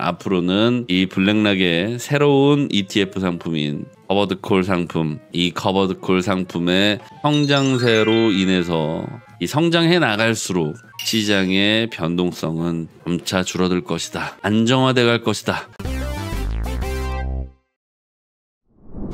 앞으로는 이 블랙락의 새로운 ETF 상품인 커버드콜 상품, 이 커버드콜 상품의 성장세로 인해서 이 성장해 나갈수록 시장의 변동성은 점차 줄어들 것이다. 안정화돼 갈 것이다.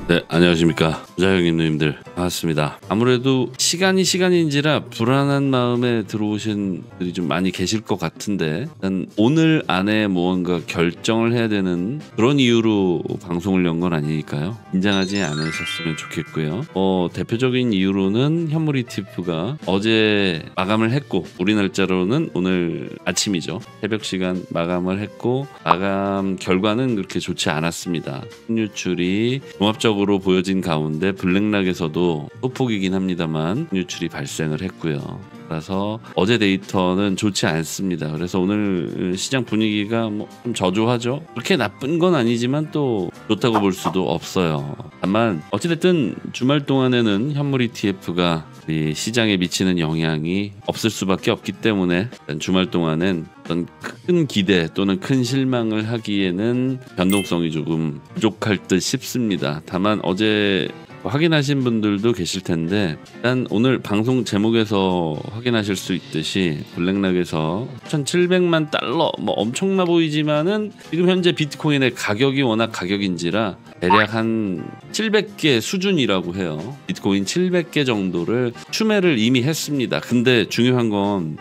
네, 안녕하십니까. 부자형님 누님들 반갑습니다. 아무래도 시간인지라 불안한 마음에 들어오신 분들이 좀 많이 계실 것 같은데, 일단 오늘 안에 무언가 결정을 해야 되는 그런 이유로 방송을 연 건 아니니까요. 긴장하지 않으셨으면 좋겠고요. 대표적인 이유로는 현물 ETF가 어제 마감을 했고, 우리 날짜로는 오늘 아침이죠. 새벽 시간 마감을 했고, 마감 결과는 그렇게 좋지 않았습니다. 순유출이 종합적으로 보여진 가운데 블랙락에서도 소폭이긴 합니다만 유출이 발생을 했고요. 그래서 어제 데이터는 좋지 않습니다. 그래서 오늘 시장 분위기가 좀 저조하죠. 그렇게 나쁜 건 아니지만 또 좋다고 볼 수도 없어요. 다만 어찌됐든 주말 동안에는 현물 ETF가 이 시장에 미치는 영향이 없을 수밖에 없기 때문에 주말 동안은 어떤 큰 기대 또는 큰 실망을 하기에는 변동성이 조금 부족할 듯 싶습니다. 다만 어제 확인하신 분들도 계실 텐데, 일단 오늘 방송 제목에서 확인하실 수 있듯이 블랙락에서 1,700만 달러 엄청나 보이지만은 지금 현재 비트코인의 가격이 워낙 가격인지라 대략 한 700개 수준이라고 해요. 비트코인 700개 정도를 추매를 이미 했습니다. 근데 중요한 건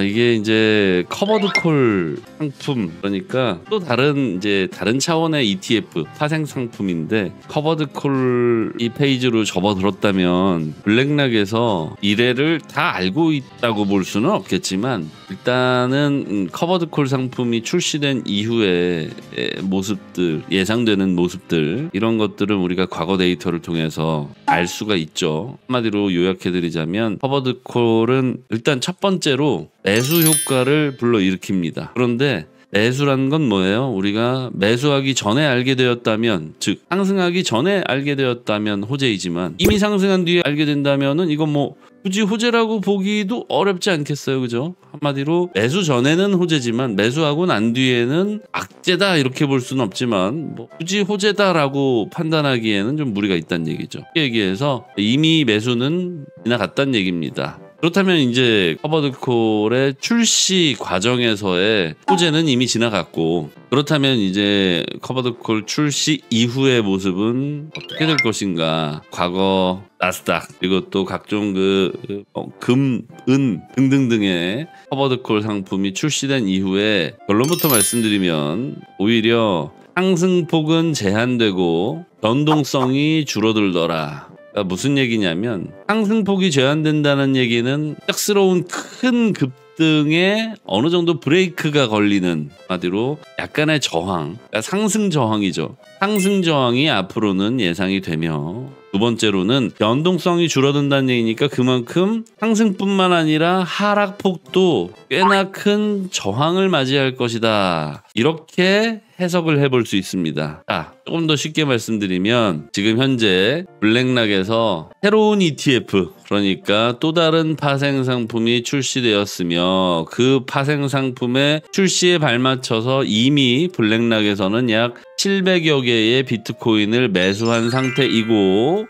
이게 이제 커버드콜 상품, 그러니까 또 다른 차원의 ETF 파생 상품인데, 커버드콜 이 페이지로 접어들었다면 블랙락에서 이래를 다 알고 있다고 볼 수는 없겠지만, 일단은 커버드콜 상품이 출시된 이후의 모습들, 예상되는 모습들, 이런 것들은 우리가 과거 데이터를 통해서 알 수가 있죠. 한마디로 요약해드리자면 커버드콜은 일단 첫 번째로 매수 효과를 불러일으킵니다. 그런데 매수란 건 뭐예요? 우리가 매수하기 전에 알게 되었다면, 즉 상승하기 전에 알게 되었다면 호재이지만, 이미 상승한 뒤에 알게 된다면은 이건 굳이 호재라고 보기도 어렵지 않겠어요, 그죠? 한마디로 매수 전에는 호재지만 매수하고 난 뒤에는 악재다 이렇게 볼 수는 없지만 굳이 호재다라고 판단하기에는 좀 무리가 있다는 얘기죠. 쉽게 얘기해서 이미 매수는 지나갔다는 얘기입니다. 그렇다면 이제 커버드콜의 출시 과정에서의 호재는 이미 지나갔고, 그렇다면 이제 커버드콜 출시 이후의 모습은 어떻게 될 것인가? 과거 나스닥 그리고 또 각종 금, 은 등등등의 커버드콜 상품이 출시된 이후에 결론부터 말씀드리면 오히려 상승폭은 제한되고 변동성이 줄어들더라. 그러니까 무슨 얘기냐면, 상승폭이 제한된다는 얘기는 짝스러운 큰 급등에 어느 정도 브레이크가 걸리는, 한마디로 약간의 저항, 그러니까 상승 저항이죠. 상승 저항이 앞으로는 예상이 되며, 두 번째로는 변동성이 줄어든다는 얘기니까 그만큼 상승뿐만 아니라 하락폭도 꽤나 큰 저항을 맞이할 것이다. 이렇게 해석을 해볼 수 있습니다. 조금 더 쉽게 말씀드리면, 지금 현재 블랙락에서 새로운 ETF, 그러니까 또 다른 파생 상품이 출시되었으며, 그 파생 상품의 출시에 발맞춰서 이미 블랙락에서는 약 700여 개의 비트코인을 매수한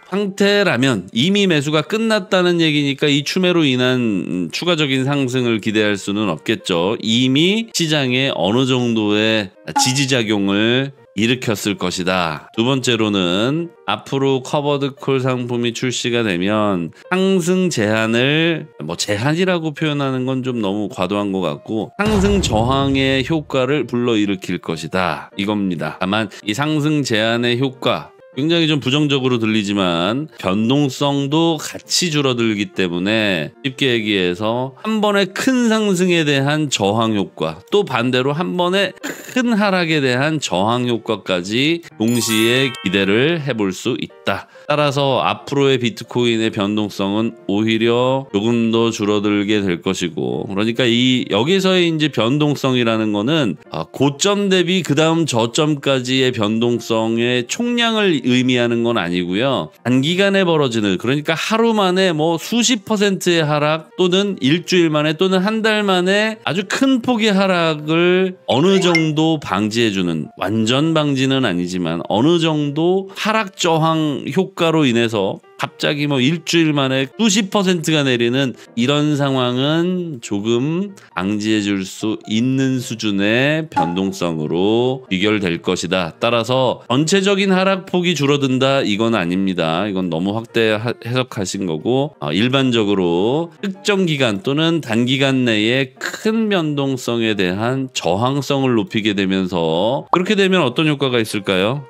상태라면 이미 매수가 끝났다는 얘기니까 이 추매로 인한 추가적인 상승을 기대할 수는 없겠죠. 이미 시장에 어느 정도의 지지작용을 일으켰을 것이다. 두 번째로는 앞으로 커버드콜 상품이 출시가 되면 상승 제한을 제한이라고 표현하는 건 좀 너무 과도한 것 같고, 상승 저항의 효과를 불러일으킬 것이다 이겁니다. 다만 이 상승 제한의 효과 굉장히 좀 부정적으로 들리지만 변동성도 같이 줄어들기 때문에, 쉽게 얘기해서 한 번의 큰 상승에 대한 저항 효과, 또 반대로 한 번의 큰 하락에 대한 저항 효과까지 동시에 기대를 해볼 수 있다. 따라서 앞으로의 비트코인의 변동성은 오히려 조금 더 줄어들게 될 것이고, 그러니까 여기서의 이제 변동성이라는 거는 고점 대비 그 다음 저점까지의 변동성의 총량을 의미하는 건 아니고요. 단기간에 벌어지는, 그러니까 하루 만에 뭐 수십 퍼센트의 하락 또는 일주일 만에 또는 한 달 만에 아주 큰 폭의 하락을 어느 정도 방지해주는, 완전 방지는 아니지만 어느 정도 하락 저항 효과로 인해서 갑자기 뭐 일주일 만에 수십 퍼센트가 내리는 이런 상황은 조금 방지해 줄 수 있는 수준의 변동성으로 비결될 것이다. 따라서 전체적인 하락폭이 줄어든다, 이건 아닙니다. 이건 너무 확대 해석하신 거고, 일반적으로 특정 기간 또는 단기간 내에 큰 변동성에 대한 저항성을 높이게 되면서, 그렇게 되면 어떤 효과가 있을까요?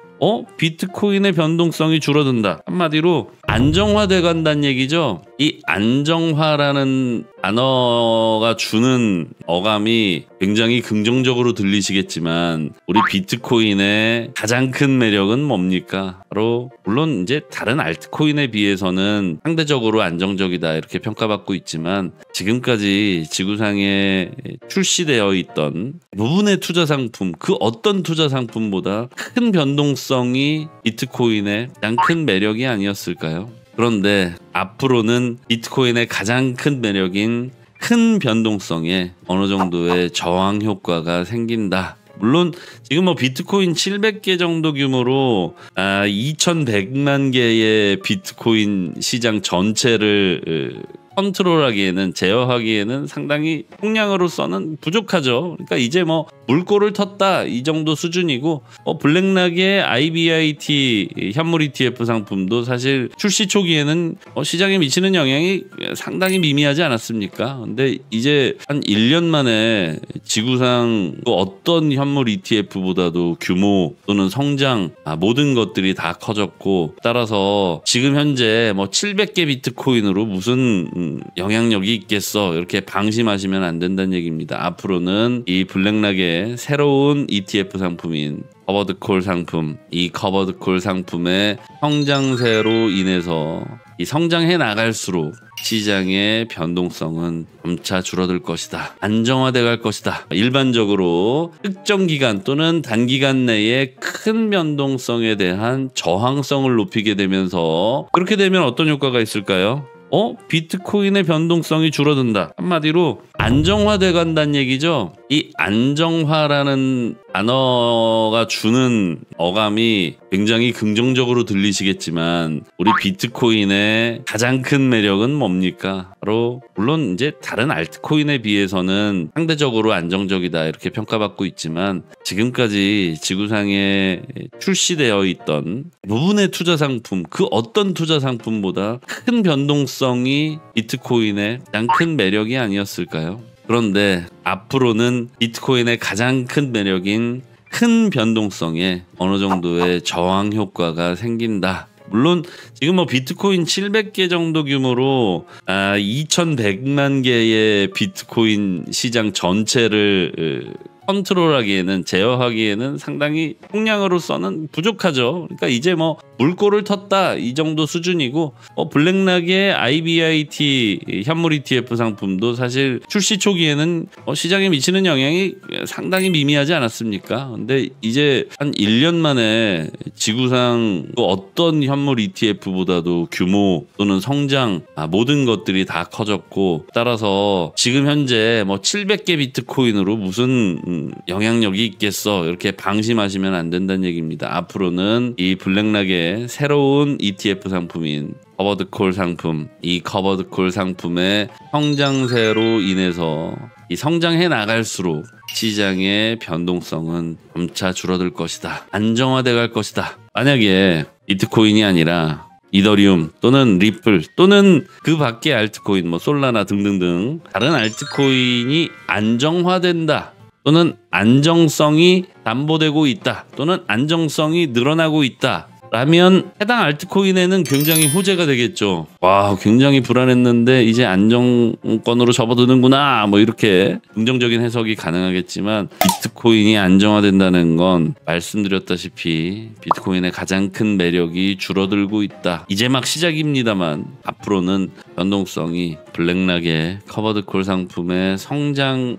비트코인의 변동성이 줄어든다. 한마디로 안정화돼 간다는 얘기죠. 이 안정화라는 단어가 주는 어감이 굉장히 긍정적으로 들리시겠지만, 우리 비트코인의 가장 큰 매력은 뭡니까? 바로, 물론 이제 다른 알트코인에 비해서는 상대적으로 안정적이다 이렇게 평가받고 있지만, 지금까지 지구상에 출시되어 있던 부분의 투자 상품, 그 어떤 투자 상품보다 큰 변동성이 비트코인의 가장 큰 매력이 아니었을까요? 그런데 앞으로는 비트코인의 가장 큰 매력인 큰 변동성에 어느 정도의 저항 효과가 생긴다. 물론 지금 뭐 비트코인 700개 정도 규모로 2100만 개의 비트코인 시장 전체를 컨트롤하기에는, 제어하기에는 상당히 총량으로서는 부족하죠. 그러니까 이제 뭐 물꼬를 텄다 이 정도 수준이고, 블랙락의 IBIT 현물 ETF 상품도 사실 출시 초기에는 시장에 미치는 영향이 상당히 미미하지 않았습니까? 근데 이제 한 1년 만에 지구상 어떤 현물 ETF보다도 규모 또는 성장, 모든 것들이 다 커졌고, 따라서 지금 현재 뭐 700개 비트코인으로 무슨 영향력이 있겠어, 이렇게 방심하시면 안 된다는 얘기입니다. 앞으로는 이 블랙락의 새로운 ETF 상품인 커버드콜 상품, 이 커버드콜 상품의 성장세로 인해서 이 성장해 나갈수록 시장의 변동성은 점차 줄어들 것이다. 안정화돼 갈 것이다. 일반적으로 특정 기간 또는 단기간 내에 큰 변동성에 대한 저항성을 높이게 되면서, 그렇게 되면 어떤 효과가 있을까요? 비트코인의 변동성이 줄어든다. 한마디로 안정화돼 간다는 얘기죠. 이 안정화라는 단어가 주는 어감이 굉장히 긍정적으로 들리시겠지만, 우리 비트코인의 가장 큰 매력은 뭡니까? 바로, 물론 이제 다른 알트코인에 비해서는 상대적으로 안정적이다 이렇게 평가받고 있지만, 지금까지 지구상에 출시되어 있던 부분의 투자 상품, 그 어떤 투자 상품보다 큰 변동성이 비트코인의 가장 큰 매력이 아니었을까요? 그런데 앞으로는 비트코인의 가장 큰 매력인 큰 변동성에 어느 정도의 저항 효과가 생긴다. 물론 지금 뭐 비트코인 700개 정도 규모로 2100만 개의 비트코인 시장 전체를 컨트롤하기에는, 제어하기에는 상당히 총량으로서는 부족하죠. 그러니까 이제 뭐 물꼬를 텄다 이 정도 수준이고, 블랙락의 IBIT 현물 ETF 상품도 사실 출시 초기에는 시장에 미치는 영향이 상당히 미미하지 않았습니까? 근데 이제 한 1년 만에 지구상 어떤 현물 ETF보다도 규모 또는 성장, 모든 것들이 다 커졌고, 따라서 지금 현재 뭐 700개 비트코인으로 무슨 영향력이 있겠어, 이렇게 방심하시면 안 된다는 얘기입니다. 앞으로는 이 블랙락의 새로운 ETF 상품인 커버드콜 상품, 이 커버드콜 상품의 성장세로 인해서 이 성장해 나갈수록 시장의 변동성은 점차 줄어들 것이다. 안정화돼 갈 것이다. 만약에 비트코인이 아니라 이더리움 또는 리플 또는 그 밖의 알트코인, 뭐 솔라나 등등등 다른 알트코인이 안정화된다, 또는 안정성이 담보되고 있다, 또는 안정성이 늘어나고 있다 라면 해당 알트코인에는 굉장히 호재가 되겠죠. 와, 굉장히 불안했는데 이제 안정권으로 접어드는구나, 뭐 이렇게 긍정적인 해석이 가능하겠지만, 비트코인이 안정화된다는 건 말씀드렸다시피 비트코인의 가장 큰 매력이 줄어들고 있다. 이제 막 시작입니다만 앞으로는 변동성이 블랙락의 커버드콜 상품의 성장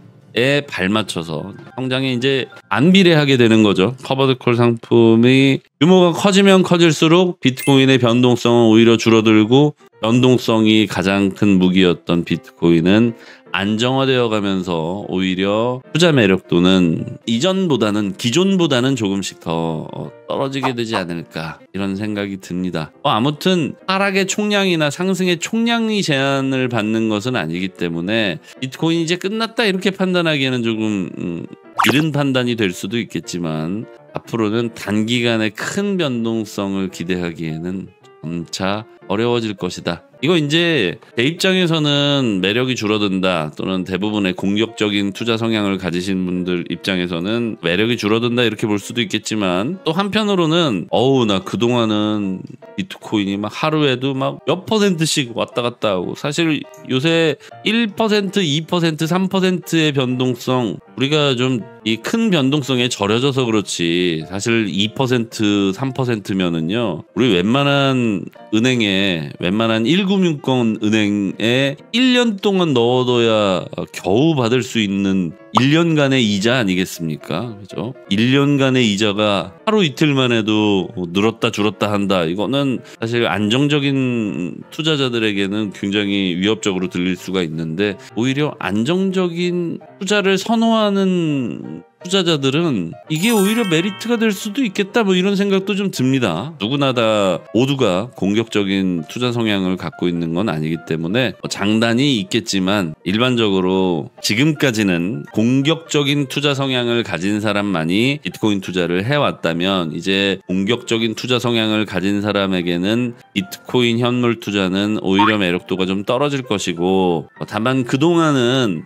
발맞춰서 성장에 이제 안 비례하게 되는 거죠. 커버드 콜 상품이 규모가 커지면 커질수록 비트코인의 변동성은 오히려 줄어들고, 변동성이 가장 큰 무기였던 비트코인은 안정화되어 가면서 오히려 투자 매력도는 이전보다는, 기존보다는 조금씩 더 떨어지게 되지 않을까, 이런 생각이 듭니다. 아무튼 하락의 총량이나 상승의 총량이 제한을 받는 것은 아니기 때문에 비트코인이 이제 끝났다 이렇게 판단하기에는 조금 이른 판단이 될 수도 있겠지만, 앞으로는 단기간에 큰 변동성을 기대하기에는 점차 어려워질 것이다. 이거 이제 제 입장에서는 매력이 줄어든다, 또는 대부분의 공격적인 투자 성향을 가지신 분들 입장에서는 매력이 줄어든다 이렇게 볼 수도 있겠지만, 또 한편으로는 나 그동안은 비트코인이 막 하루에도 막 몇 %씩 왔다 갔다 하고, 사실 요새 1%, 2%, 3%의 변동성, 우리가 좀 이 큰 변동성에 절여져서 그렇지, 사실 2%, 3%면은요 우리 웬만한 은행에, 웬만한 1금융권 은행에 1년 동안 넣어둬야 겨우 받을 수 있는 1년간의 이자 아니겠습니까? 그죠? 1년간의 이자가 하루 이틀만 해도 늘었다 줄었다 한다. 이거는 사실 안정적인 투자자들에게는 굉장히 위협적으로 들릴 수가 있는데, 오히려 안정적인 투자를 선호하는 투자자들은 이게 오히려 메리트가 될 수도 있겠다, 뭐 이런 생각도 좀 듭니다. 누구나 다 모두가 공격적인 투자 성향을 갖고 있는 건 아니기 때문에 장단이 있겠지만, 일반적으로 지금까지는 공격적인 투자 성향을 가진 사람만이 비트코인 투자를 해왔다면, 이제 공격적인 투자 성향을 가진 사람에게는 비트코인 현물 투자는 오히려 매력도가 좀 떨어질 것이고, 다만 그동안은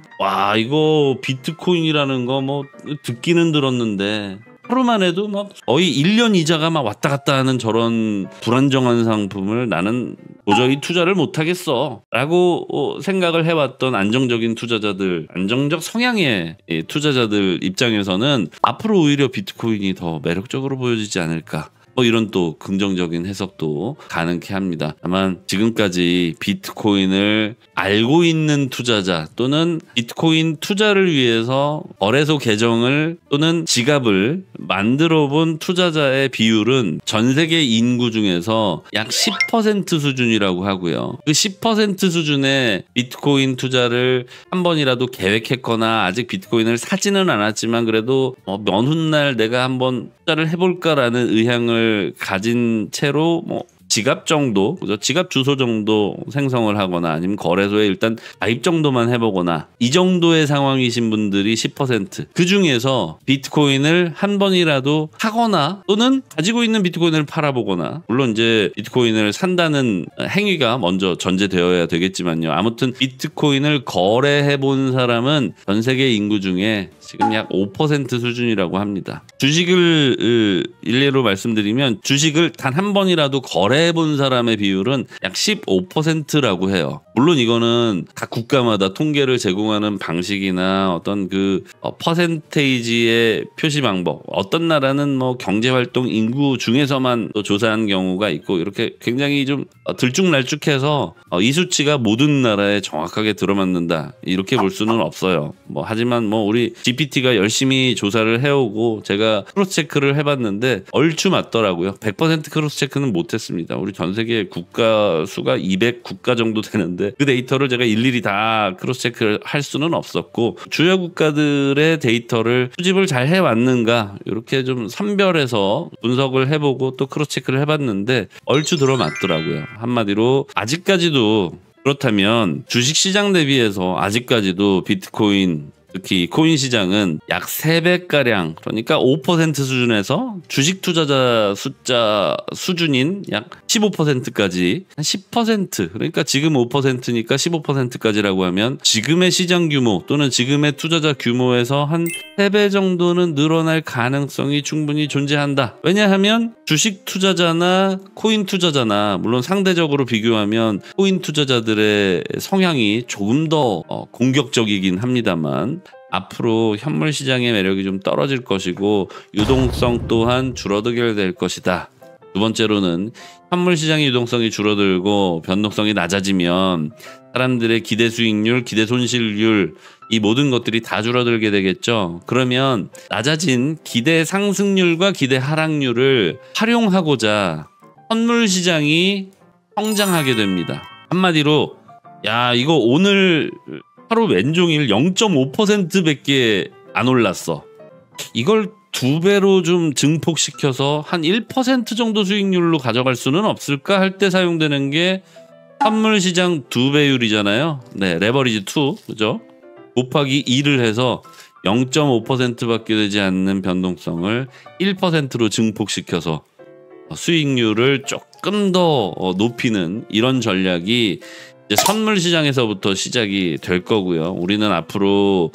이거 비트코인이라는 거 뭐 듣기는 들었는데 하루만 해도 막 거의 1년 이자가 막 왔다 갔다 하는 저런 불안정한 상품을 나는 도저히 투자를 못하겠어 라고 생각을 해왔던 안정적인 투자자들, 안정적 성향의 투자자들 입장에서는 앞으로 오히려 비트코인이 더 매력적으로 보여지지 않을까, 이런 또 긍정적인 해석도 가능케 합니다. 다만 지금까지 비트코인을 알고 있는 투자자, 또는 비트코인 투자를 위해서 거래소 계정을 또는 지갑을 만들어 본 투자자의 비율은 전 세계 인구 중에서 약 10% 수준이라고 하고요. 그 10% 수준의 비트코인 투자를 한 번이라도 계획했거나, 아직 비트코인을 사지는 않았지만 그래도 먼 훗날 내가 한번 투자를 해볼까라는 의향을 가진 채로 지갑 정도, 그죠? 지갑 주소 정도 생성을 하거나, 아니면 거래소에 일단 가입 정도만 해보거나, 이 정도의 상황이신 분들이 10%. 그 중에서 비트코인을 한 번이라도 사거나, 또는 가지고 있는 비트코인을 팔아보거나, 물론 이제 비트코인을 산다는 행위가 먼저 전제되어야 되겠지만요. 아무튼 비트코인을 거래해본 사람은 전 세계 인구 중에 지금 약 5% 수준이라고 합니다. 주식을 일례로 말씀드리면, 주식을 단 한 번이라도 거래해본 사람의 비율은 약 15%라고 해요. 물론 이거는 각 국가마다 통계를 제공하는 방식이나 어떤 그 퍼센테이지의 표시 방법, 어떤 나라는 경제활동 인구 중에서만 또 조사한 경우가 있고, 이렇게 굉장히 좀 들쭉날쭉해서 이 수치가 모든 나라에 정확하게 들어맞는다 이렇게 볼 수는 없어요. 하지만 우리 GPT가 열심히 조사를 해오고 제가 크로스 체크를 해봤는데 얼추 맞더라고요. 100% 크로스 체크는 못했습니다. 우리 전 세계 국가 수가 200국가 정도 되는데 그 데이터를 제가 일일이 다 크로스 체크를 할 수는 없었고, 주요 국가들의 데이터를 수집을 잘 해왔는가 이렇게 좀 선별해서 분석을 해보고 또 크로스 체크를 해봤는데 얼추 들어맞더라고요. 한마디로 아직까지도, 그렇다면 주식시장 대비해서 아직까지도 비트코인, 특히 코인 시장은 약 3배가량, 그러니까 5% 수준에서 주식 투자자 숫자 수준인 약 15%까지, 한 10%, 그러니까 지금 5%니까 15%까지라고 하면 지금의 시장 규모 또는 지금의 투자자 규모에서 한 3배 정도는 늘어날 가능성이 충분히 존재한다. 왜냐하면 주식 투자자나 코인 투자자나, 물론 상대적으로 비교하면 코인 투자자들의 성향이 조금 더 공격적이긴 합니다만, 앞으로 현물 시장의 매력이 좀 떨어질 것이고 유동성 또한 줄어들게 될 것이다. 두 번째로는 현물 시장의 유동성이 줄어들고 변동성이 낮아지면 사람들의 기대 수익률, 기대 손실률 이 모든 것들이 다 줄어들게 되겠죠. 그러면 낮아진 기대 상승률과 기대 하락률을 활용하고자 선물 시장이 성장하게 됩니다. 한마디로 야 이거 오늘 하루 왼종일 0.5%밖에 안 올랐어. 이걸 2배로 좀 증폭시켜서 한 1% 정도 수익률로 가져갈 수는 없을까 할 때 사용되는 게 선물 시장 2배율이잖아요. 네, 레버리지 2, 그죠? 곱하기 2를 해서 0.5%밖에 되지 않는 변동성을 1%로 증폭시켜서 수익률을 조금 더 높이는 이런 전략이 이제 선물 시장에서부터 시작이 될 거고요. 우리는 앞으로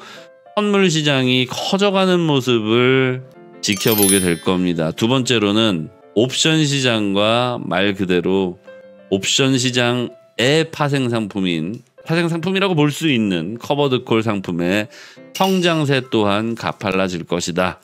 선물 시장이 커져가는 모습을 지켜보게 될 겁니다. 두 번째로는 옵션 시장과 말 그대로 옵션 시장의 파생 상품인 파생 상품이라고 볼 수 있는 커버드 콜 상품의 성장세 또한 가팔라질 것이다.